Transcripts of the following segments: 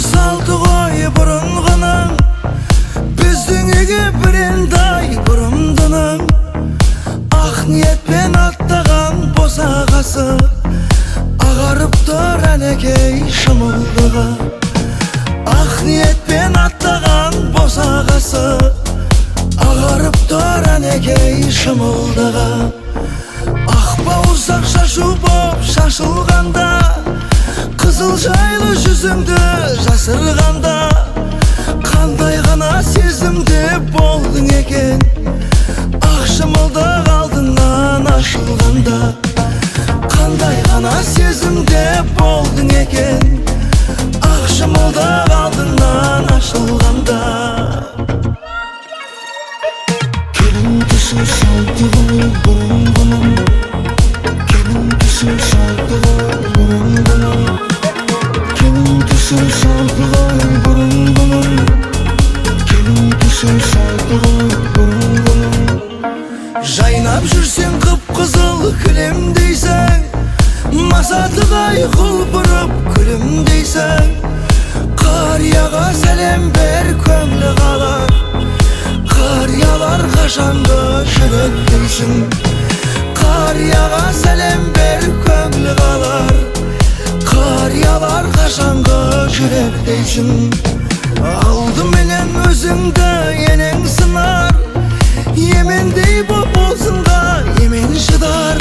салды ғой бұрынғының, біздің үйге бірендай бұрымдының. Ақ ниетпен аттаған босағасы, ағарып тұр әнекей шымылдығы. Ақ ниетпен аттаған босағасы, ағарып тұр әнекей шымылдығы. Ақ бауырсақ шашу боп шашылғанда, қызыл жайлы жүзіңді жасырғанда, қандай ғана сезімде болдың екен, ақ шымылдық алдыңнан ашылғанда. Қандай ғана сезімде болдың екен, ақ шымылдық алдыңнан ашылғанда. Келін түсі салды ғой бұрынғының, келін түсі салды ғой бұрынғының, келін түсі салды ғой бұрынғының, келін түсі салды ғой бұрынғының. Жайнап жүрсең қып-қызыл кілемдейсің, масатыдай құлпырып күлімдейсің. Қарияға сәлем бер, көңілі қалар, қариялар қашанғы жүректейсің. Қарияға сәлем бер, көңілі қалар, қариялар қашанғы жүректейсің. Алдыменен өзіңді енең сынар, емендей боп болсынға емен шыдар.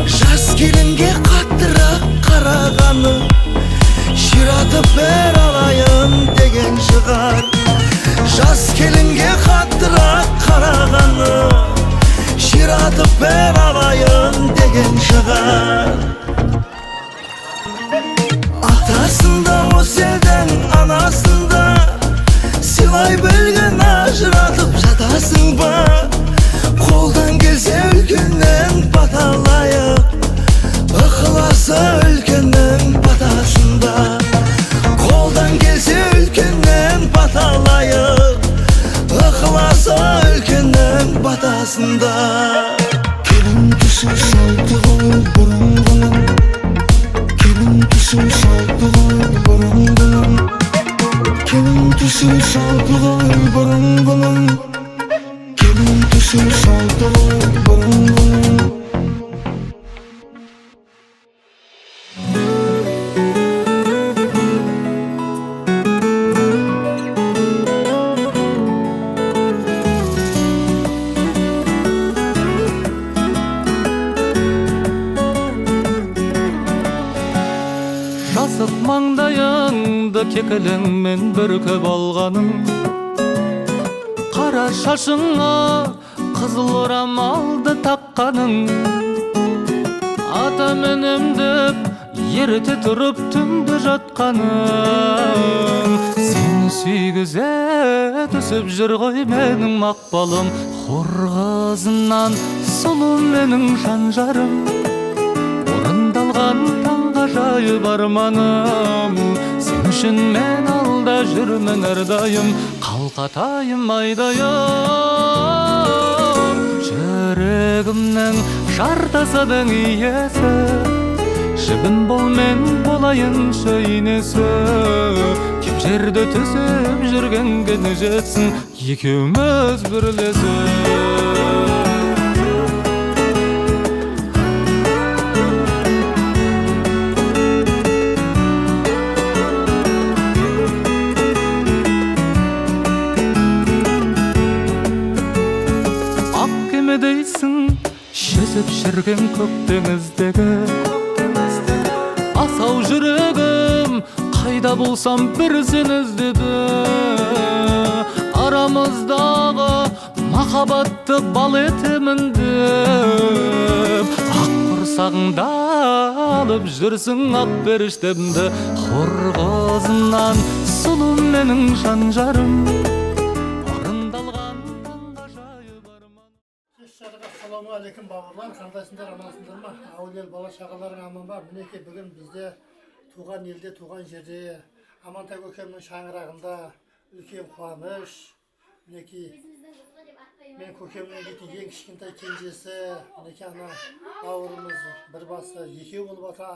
Жас келінге қаттырақ қарағаны, ширатып бер алайын деген шығар. Жас келінге қаттырақ қарағаны, ширатып бер алайын деген шығар. Атасында осы елдің анасында, сыйлай білген ажыратып жатасың ба? Қолдан келсе үлкеннен баталайық, ықыласы үлкеннің батасында. Қолдан келсе үлкеннен баталайық, ықыласы үлкеннің батасында. Келін түсі салды ғой бұрынғының, келін түсі салды ғой бұрынғының, келін түсі салды ғой бұрынғының, келін түсі салды ғой бұрынғының. Жасық маңдайыңды кекіліңмен бүркіп алғаның, қара шашыңа қызыл орамалды таққаның, ата менем деп ерте тұрып түнде жатқаның. Сені сүйгізе түсіп жүр ғой менің мақпалым, қорғазынан сұлу менің жан-жарым. Орындалған таңға жайып арманым, сен үшін мен алда жүрмін әрдайым. Қалқатайым айдайым, жүрегімнің жартасының иесі, жібін бол мен болайын шөйнесі. Кеп жерді түсіп жүргенге не жетсін, екеуміз бірлесіп. Жүзіп жүрген көк теңіздегі асау жүрегім, қайда болсам бір сені іздеді. Арамыздағы махаббатты бал етемін деп, ақ құрсағыңда алып жүрсің ақ періштемді. Қорғазынан сұлу менің жан-жарым, Ассалаумағалейкум бауырлар, қандайсыңдар, амансыңдар ма? Ауыл ел бала шағаларың аман ба? Мінекей бүгін бізде туған елде, туған жерде, Амантай көкемнің шаңырағында үлкен қуаныш. Мінекей мен көкемнің ең кішкентай кенжесі, мінекей ана бауырымыз бір басы екеу болып ата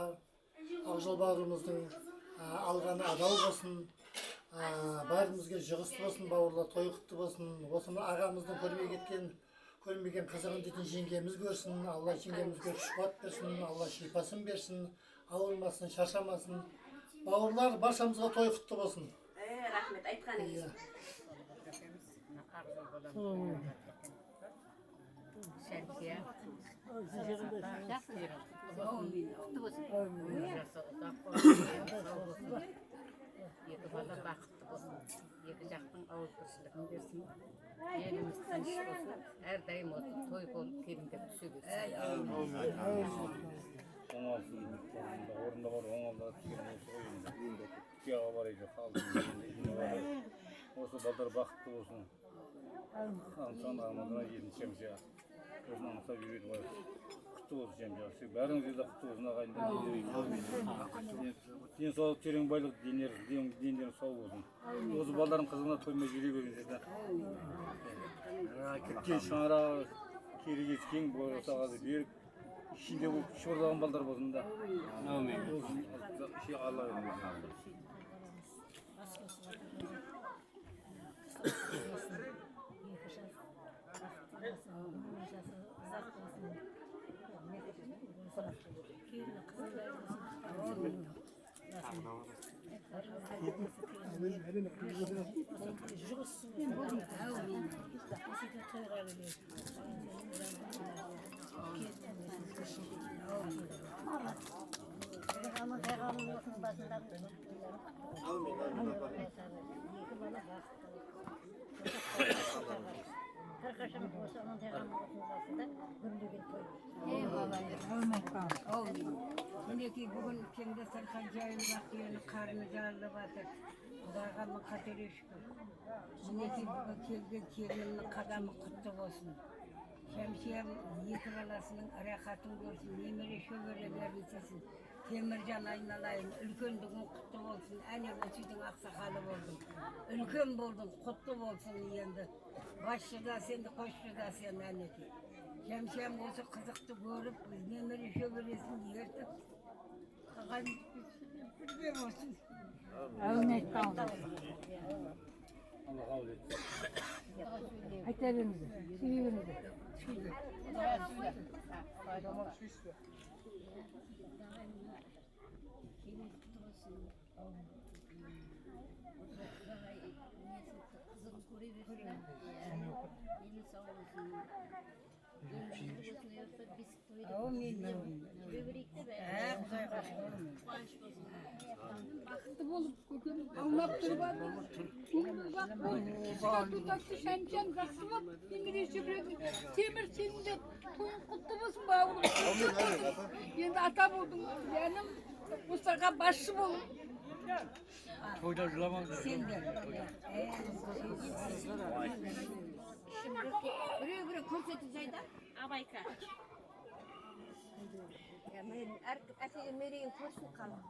Ақжол бауырымыздың алғаны адал болсын. Бәрімізге жұғысты болсын, бауырлар, той құтты болсын. Осыны ағамыздың көрмеген қызығын дейтін жеңгеміз көрсін. Алла жеңгемізге күш-қуат берсін, Алла шипасын берсін, ауырмасын, шаршамасын. Бауырлар, баршамызға той құтты болсын. Рахмет, айтқаныңыз. Шәркия. Екі бала бақытты болсын, екі жақтың ауыз тіршілігін берсін, еліміз тыныш болсын, әрдайым осы той болып келіндеп түсе берсін. Орында бар оңалда түскен осы ойында тияға барайды қалдың осы балдар бақытты болсын. Хан амандана елін шемшия өзін аңсап үйреті бар. Құтты болсын шемшия. Бәріңізге де құтты болсын ағайындар. Денсаулық терең байлық дендерің сау болсын. Осы балдардың қызығына тоймай жүре беріңіздер. Кеткен шаңырақ керегесі кең болсағазы беріп ішінде болып шордаған балдар болсын да. Алла Мінекей бүгін кемді сырқан жайылмақ елі қарны жарылып атыр. Құдайға мың қатері шүкір. Мінекей бүгін келген келіннің қадамы құтты болсын. Шәмшиям екі баласының рахатын көрсін, немере шөберелерін сесін. Теміржан айналайын, үлкендігің құтты болсын, әне өсудің ақсақалы болдың. Үлкен болдың, құтты болсын енді. Басшы да сенді, қосшы да сен әнекей. Шәмшиям осы қызықты көріп, немере шөбересін ертіп, қаған бірге болсын. Әумет қалды. Айта беріңіздер, сөйлей беріңіздер. Бақытты болып көкем аунап тұрбады. Бақ болып, кішіға тұтақты шәмшәм жақсы болып, немере шөбереді. Темір сенің де тойың құтты болсын бауырым. Енді ата болдың, жәнім, осыларға басшы бол. тойда жыламаңдар. Біреу көрсетіп жайда, абайка. Мен әкеген мерейін көрсін қалым.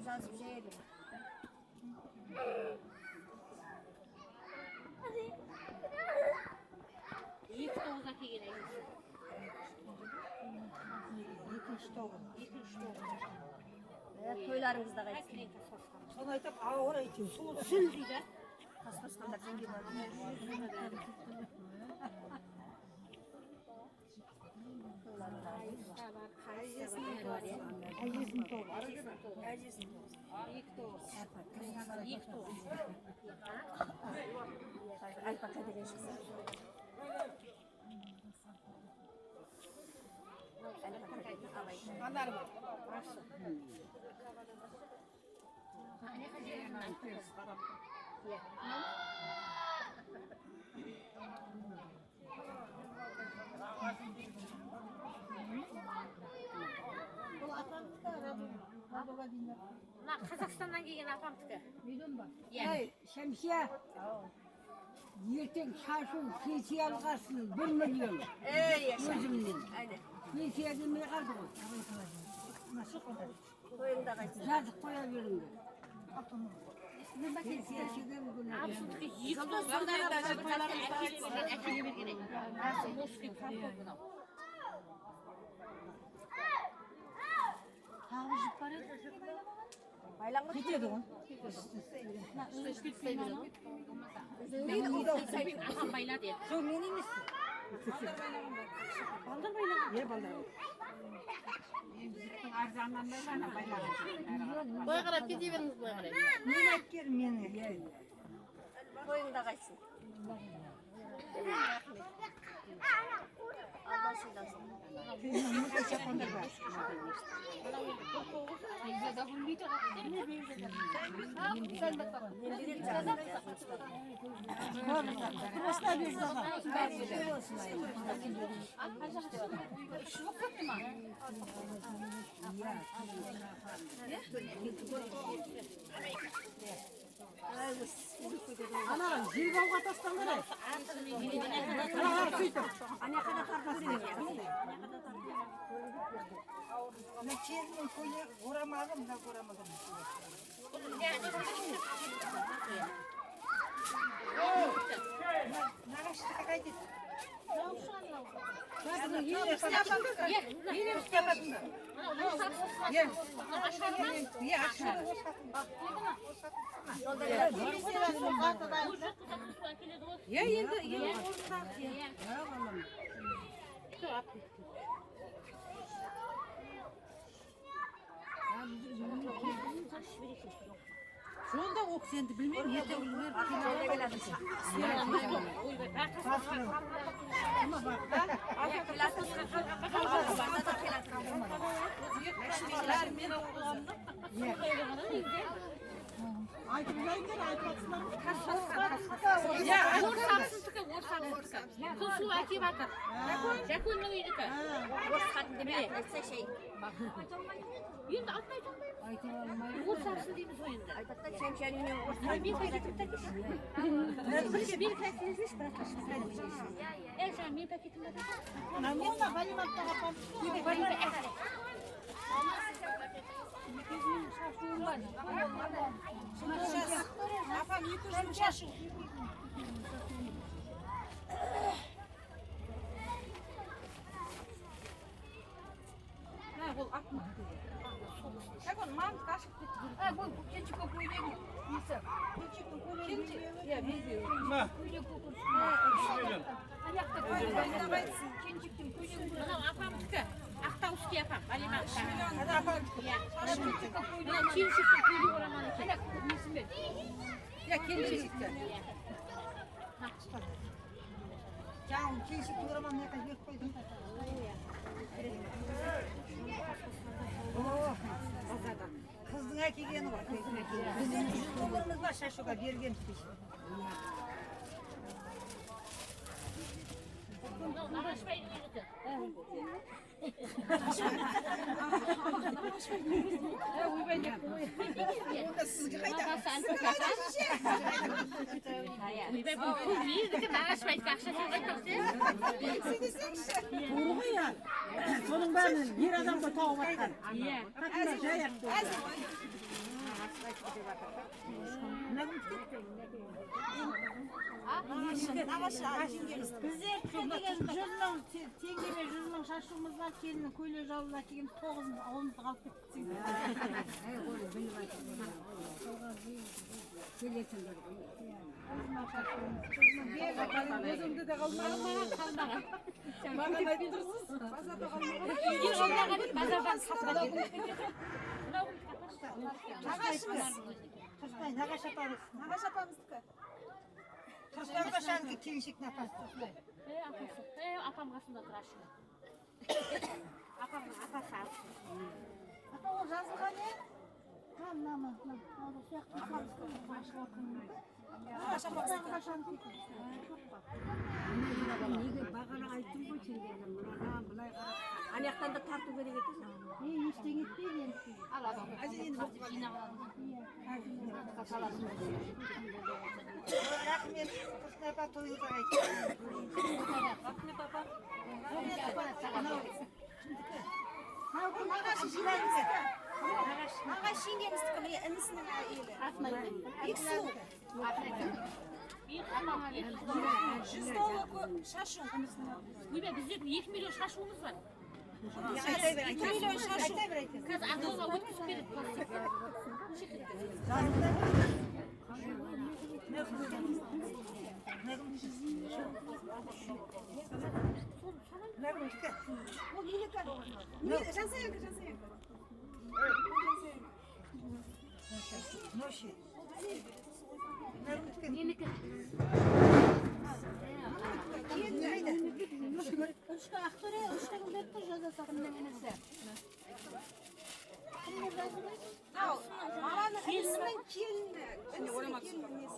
Жазып жайелім. Екі тоғыз әкеген әйелсін. Екінші тоғыз. Тойларыңызда қайтсын. Соны айтып, ауыр айтып, сол Сүл дейді. Қасқасқандар жеңге бар. Қазақстаннан келген апамдікі. Ей, Шәмшия, ертең шашу пенсия алғасын 1 миллион. Өзімнен. Пенсия демей қалды ғой. Тойыңда қайтсын. Жазып қоя беріңдер. Пенсия шеген күні. Абсолютно екі тоғыз әкеге берген еді. Aman bayla diye. Boy qarab ketaverіңіз, boy qarab. Мен әйткерім мені. Boyunda kaçsın. Allah sıylasın. Ana, жирбауға тастан қарай. Ана, сөйтіп. Ана қана тарпасың. Ана чермен көйле орамадым, да орамадым. Нағашты қайтеді. Жолда оқыс енді білмеймін, ерте өлер. Su әкеп атыр. Жакөннің үйдікі. Орыс қатын деме, айтса шей. Енді атмай тұрмай. Орыс ақсын дейміз ойында. Айтатта шәмшәрінен орыс қатын. Мен пакетімді тәкешін. Мен пакетіміз бірақ ашын. Жаңа мен пакетімді тәкешін. Намона, валиматтаға пампы. Апам 200 мың шашу. Ол атма. Как он мам кашып кетті. Бұл кенчик көйлегі. Несі? Кенчиктің көйлегі. Иә, белбеу. Аяқта көйлегі. Кенчиктің көйлегі. Мынау апамдікі. Ақтауский апам. Алиман. Апамдікі. Мынау келіншектің көйлегі ораман екен. Несі мен? Иә, кенчиктің. Жаңағы кенчиктің ораман яқа беріп қойдым. Қыздың әкелгені бар. Біздің $100 бар шашуға берген. Нағашбайдың үйдікі. Сізге қайда? Бұл үйдікі нағашбайдың ақшасын қайтып. Doğru ya. Sonun bәрін ер адамға тауып атқан. Қақында жаяқты. Біздер теңгеме 100 мың шашуымыз бар, келінің көйле жалына келген 9 ауылымызды қалып кеттік. Өзімді де қалмаған. Маған айтып тұрсыз. Базарда қалмаған. Базардан сатып Нағашымыз. Тұрсынай, нағаш апамыз. Нағаш апамыздікі. Тұрсынайға шаңғы келіншек апасы. Апам қасында тұрашын. Апамның апасы алсын. Ата ол жазылған не? Мама. Неге бағана айттым ғой сендерге, мұнадан бұлай қарап. Аяқтан да тарту керек екен. Ештеңе етпейді енді. Аладым. Рахмет, Тұрсынай апа тойыңызға қайтты. Рахмет апа. Нағашы жинаймыз. Нағашы жеңгеміздікі, міне інісінің әйелі. Екі сұлу. $100 шашу. Бізде 2 миллион шашуымыз бар. 2 milyon şaşı. Kız akılga ötküzüp berip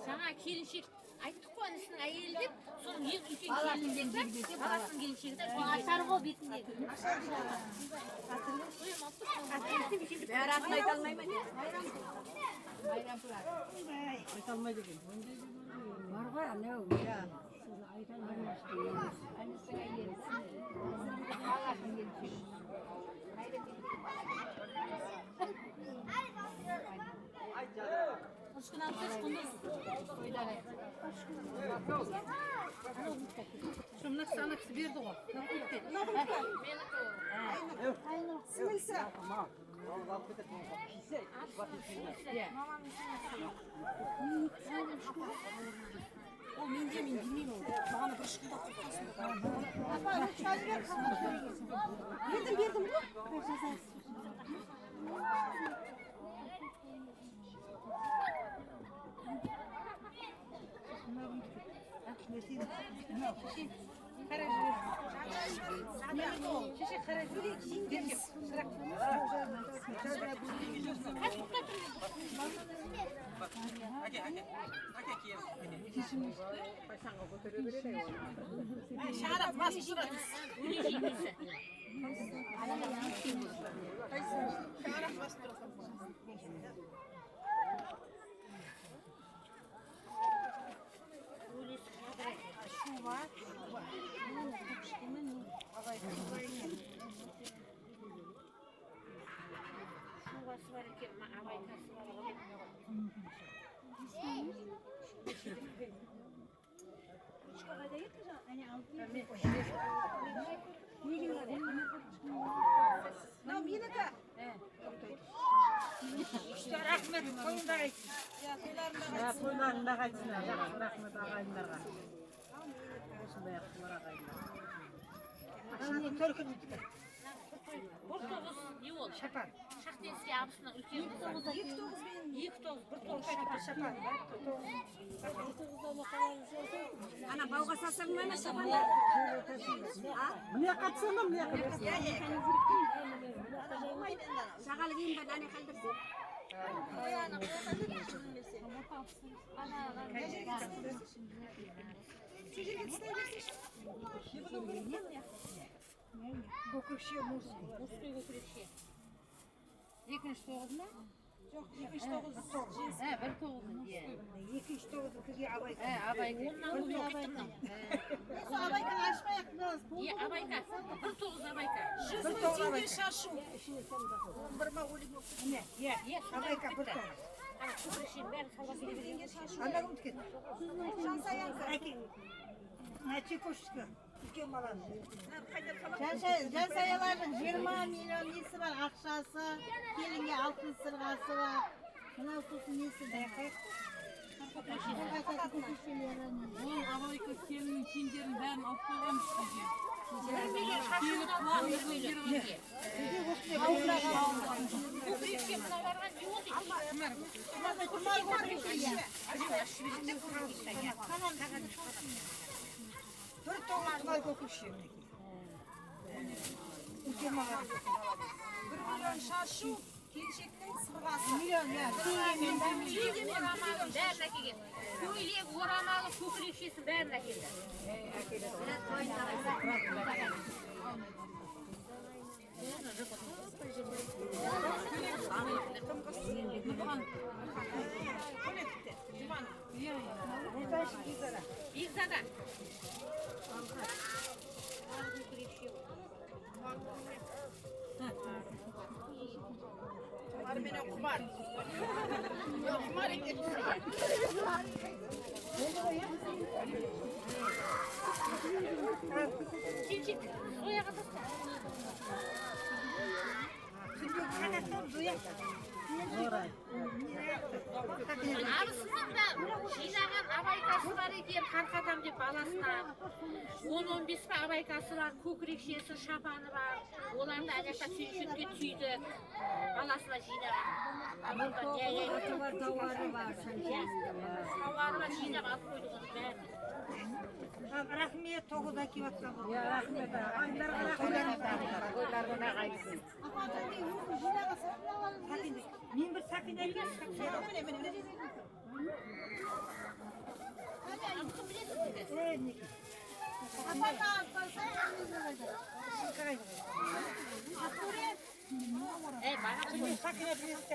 Sana kelinşek ayttık koy anasının ayeli деп, соның ең үлкен келінінен берді. Баласының келіншегі де ашар ғой бетіндегі. Beraber atın ayt almayma ne? Ayta алмайды екен. Бар ғой анау, ja. Соны айта алмаймыз деген. Анасына ерсін. Баласының келіншегі. Ышкынан тез құндыз. Шумнақ санақсы берді ғой. Similse. O min demeyim o. Bana bir şıkta kurtarsın. Apa çay ver. Verdim bu. Şarap bas şurası. Şu var. Şuvası var eкен, avaykası var. Nam yine de. İşte rahmet koyunda geçsin. Ya koylarında kaçsınlar. Rahmet ağayınlara. Osunda yaptılar ağayınlara. Şimdi Türk'ün Bir toğuz ne oldu? şapan. Şahtenski abısına ülken kızı. 2 toğuz, bir toğuz şapan. Ana bavga satsam mı şapanlar? Niye kaçsana mı? Niye kaçsana? Şakalı giyim ben anne kaldırsın. Kokuşuyor musun? Muzkoy götürekşe. Екінші тоғызына? Yok 79. Bir toğuz. Екінші тоғызы кізге абай. Abay. Ondan bu abay. Abayka açmayak biraz. Ya abayka. Bir toğuz abayka. Şızını cinge şaşı. Не, е, абайка бір тоғыз. Анағым тікен. Şansayanka. Әке, әче көшіскі. Үлкен баланы. Жансаяların 20 milyon nesi var, akşası, gelinge altın sırgası var. Mına kutu nesi de. Ол абайка келіннің киімдерін бәрін алып қойғанбыз бізге. Бір тоғыз мал көкіші. Үлкен баланы. 1 milyon şaşı. Келіншектің сырғасы. Milyon ya. Bärini әкелген. Көйлек, орамалы, көкірекшесі бәрін әкелді. Бекзада. Var beni kumar. Yok kumar etmişsin. Çin, soya kadar. Арысынан да жинаған абайкасы бар екен, тарқатам деп баласына. 10-15 абайкасы бар, көкірекшесі, шапаны бар. Оларды әлетта сүйшетке түйді, баласына жинаған. Аты бар, тауары бар, Тауары бар, жинап алып қойды оны бәрін. Рахмет, тоғыда кеватқан бол. рахмет, аңдарға рахмет. Мен бір сақина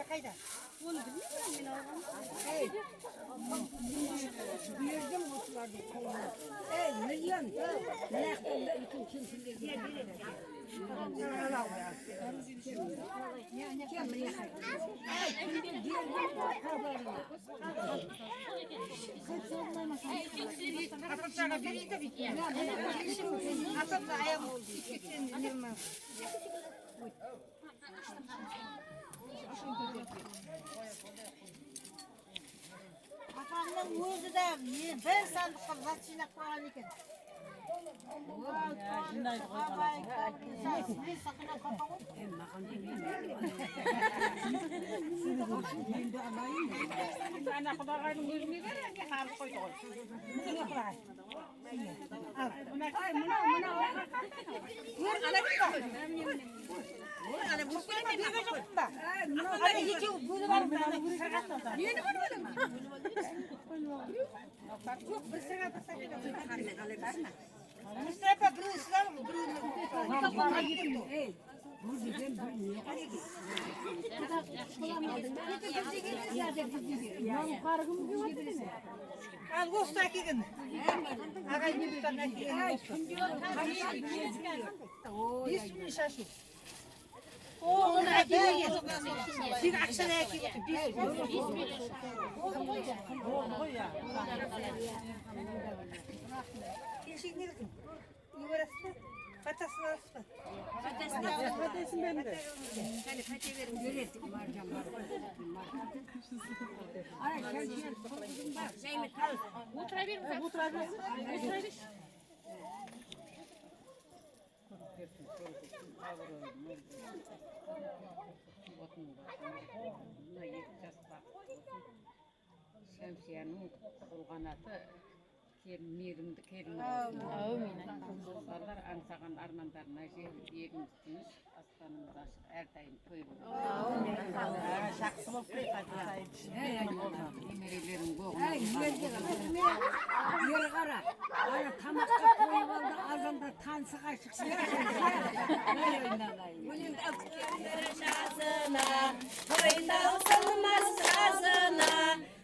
қайда? Оны білмеймін мен алған. Бердім осыларды қолына. Миллион. Мынақтан үлкен кемшілерге. Апапсаға берейді бит. Апапса аяқ болды. Сексен жиырма. Апамның өзі де бір сандыққа зат жинап қойған екен. Ана құдағайдың өзіне бар, әне қарып қойды ғой. Al qo'shdi akigin. Ag'ay nibdan akigin. Bismillah shashu. Oğlum akigin. Sen akşana akigin. Eşik ne dedin? Yuvarasın. Patasını alsın. Patasını ben de. Hadi pati verin, görelim. Marcan var. Ay, sen mi kal? Otura bir mi? Otura bir. Şemsiye'nin bulganatı meyrimdi kerim. Dostlar ansağan armandarına yerimiz tiniz. Aslanımız açık her daim toy bulur. Şaksı bolup Emerelerin boğunu. Yeri qara. Ana tamakka koyup aldı, azanda tansı kaşıksın. Toydalsınmaz sazına,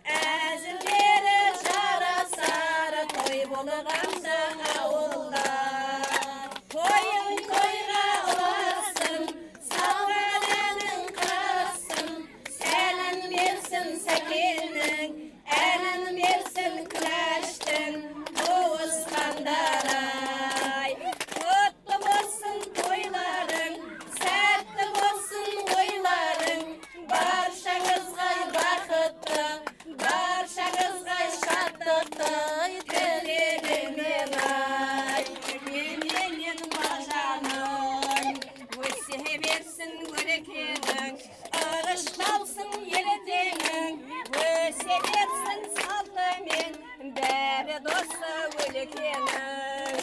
əzimləri şarasara toy bolğanda avulda. Toyun toyğa olasın, sağlaның qasın, səlin versin səkinin, əlin versin küləştin, boğuzqandaray. Kutlu bolsun toyların, sərtli bolsun oyların, barşağızğa baxıtlı, barşağızğa şadlıqlı, dilerim ay. Yemenin bacanın, ösühe versin görekenin, ağışlansın yeretenin, öse versin sallımin, beri dostu ölekenin.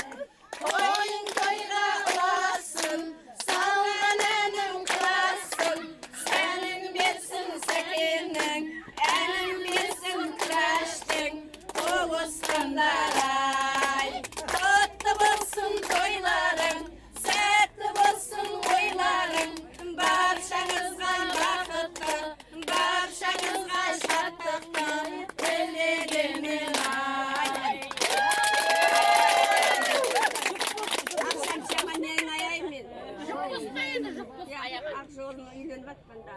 Toyun toyğa olasın, sağlananın kılasın, senin versin sekinin, elin versin küləştin, boğuzqandaray. Kutlu bolsun toyların, sərtli bolsun oyların, barşağızğa baxıtlı, barşağızğa şadlıqlı, dilerim ay. Akşam şamanın ayayım. Kustaydı jukkus ayağa. Akşorunu uylanıp atmanda.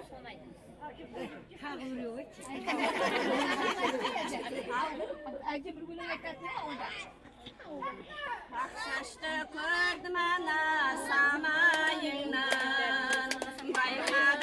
Akşaştı gördüm ana samayından, baymadım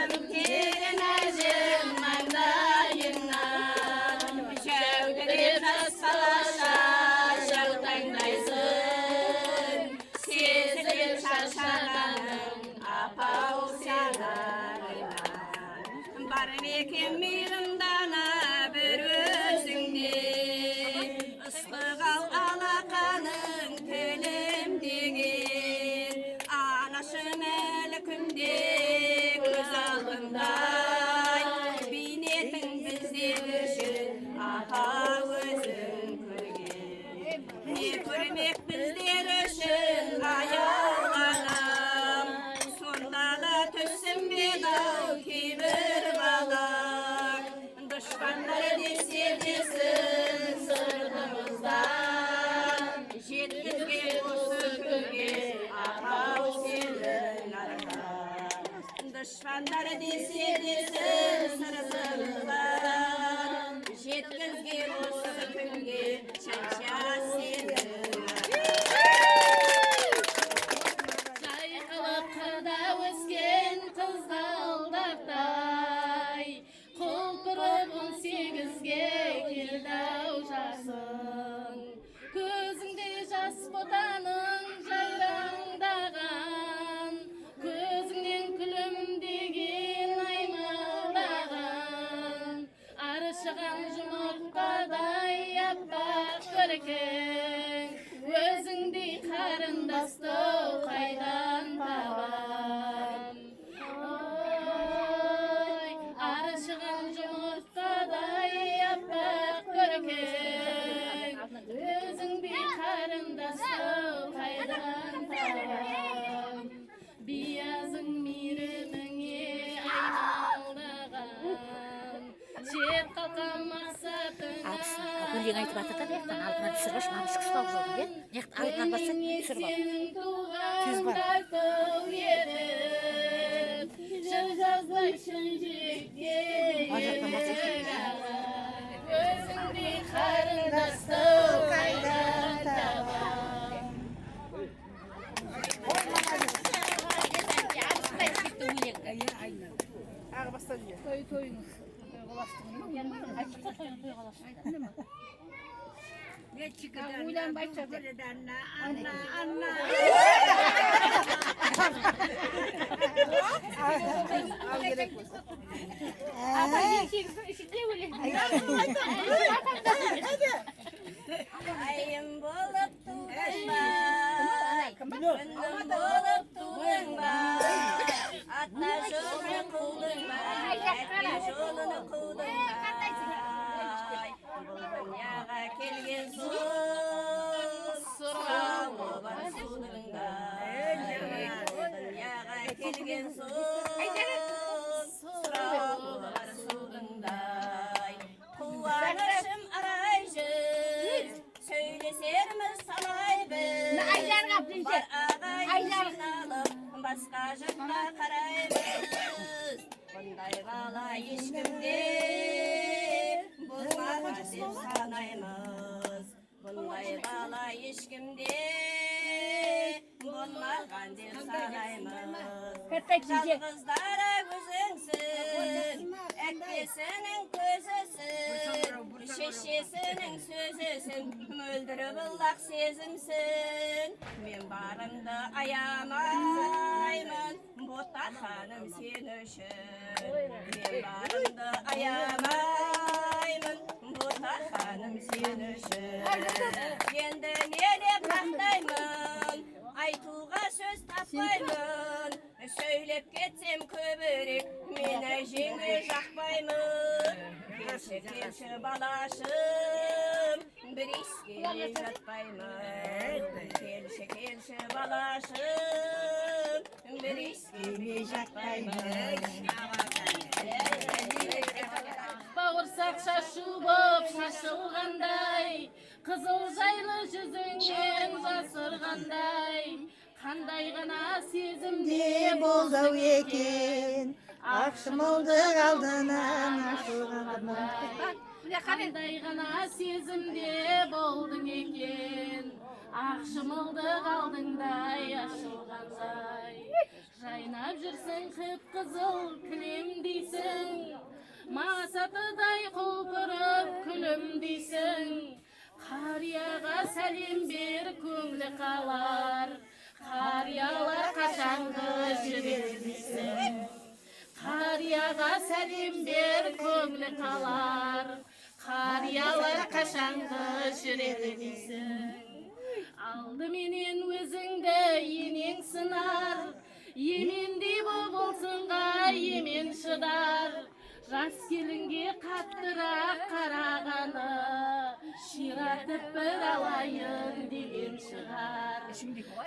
Екен мейірімдана бір өзіңде ыстық алақаның тілімдеген анашым әлі күнде көз алдымдай бейнетің біздер үшін аха өзің көрген не көрмек біздер үшін аяуланам сонда да түсінбеді-ау кейбір бала дұшпандар десе десін сыртымыздан жеткізген осы күнге ағау сенің арқан дұшпандар десе десін сыртымыздан жеткізген осы күнге шанша сенің жайқалып қырда өскен қызғалдақтай құлпырып 18-ге келді-ау жасың көзіңде жас ботаның жайраңдаған көзіңнен күлімдеген аймалдаған аршыған жұмыртқадай аппақ көркең өзіңдей қарындасты қайдан табам ой аршыған жұмыртқадай аппақ көркең өзіңдей қарындасты қайдан табам биязың мейіріміңе айналдаған жер қалқан мақсатыңа өлең айтып жатыр да мынаяқтан алдынан түсіріп алып мамыш күшті алып жолдың иә алдынан басса түсіріп ал тез бар жыр жазбайсың жүрекке өзіңдей қарындасты қайдан табам Ayım болып туың бар, күнім болып туың бар, атна жолын қудың бар, әке жолын қудың бар. Бұл дүнияға келген соң сұрауы бар судың бар. Бұл дүнияға келген соң сұрауы бар судың бар. Қуанышым арай жүр, сөйлесерміз талай біз. Бар ағайын жиналып, басқа жаққа қараймыз. Бұндай бала ешкімде болмаған деп санаймыз. Бұндай бала ешкімде болмаған деп санаймыз. Жалғыздара өзіңсің, әкесінің көзісің, шешесінің сөзісің, мөлдір бұлақ сезімсің. Мен барымды аямаймын, бота ханым сен үшін. Мен барымды аямаймын, бота ханым сен үшін. Енді не деп мақтаймын, айтуға сөз таппаймын. Сөйлеп кетсем көбірек, мен әжеңе жақпаймын. Келші, келші балашым, бір иіскеме жатпаймын. Келші, келші балашым, бір иіскеме жатпаймын. Бауырсақ шашу боп шашылғандай, қызыл жайлы жүзіңнен жасырғандай, қандай ғана сезімде болды екен ақшымылдық алдынан ашылғандай қандай ғана сезімде болдың екен ақшымылдық алдыңдай ашылғандай жайнап жүрсің қып-қызыл кілемдейсің масатыдай құлпырып күлімдейсің қарияға сәлем бер көңілі қалар қариялар қашанғы жүрер дейсің қария қарияға сәлем бер, көңілі қалар. Қариялар қашанғы жүреді дейсің. Алдыменен өзіңді енең сынар, емендей болсынға емен шыдар. Жас келінге қаттырақ қарағаны, ширатып бір алайын деген шығар.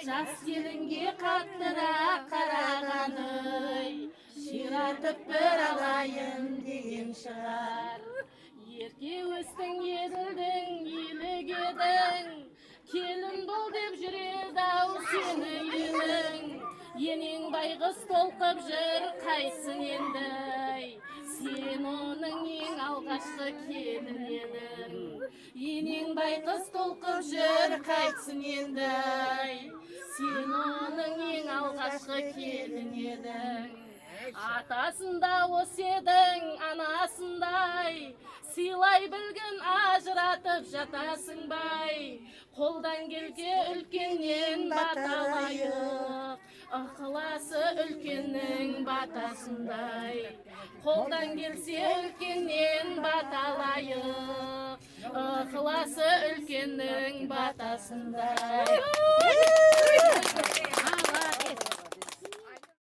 Жас келінге қаттырақ қарағаны, ширатып бір алайын деген шығар. Ерке өстің, еділдің, елігедің, келін бол деп жүреді-ау сені үйің. Енең байғыз толқып жүр, қайсың енді? Сен оның ең алғашқы келін едің. Енең байғыз толқып жүр, қайсың енді? Сен оның ең алғашқы келін едің. Атасында осы едің, анасындай, сыйлай білгін ажыратып жатасың бай. Қолдан келсе үлкеннен баталайық, ықыласы үлкеннің батасындай. Қолдан келсе үлкеннен баталайық, ықыласы үлкеннің батасындай.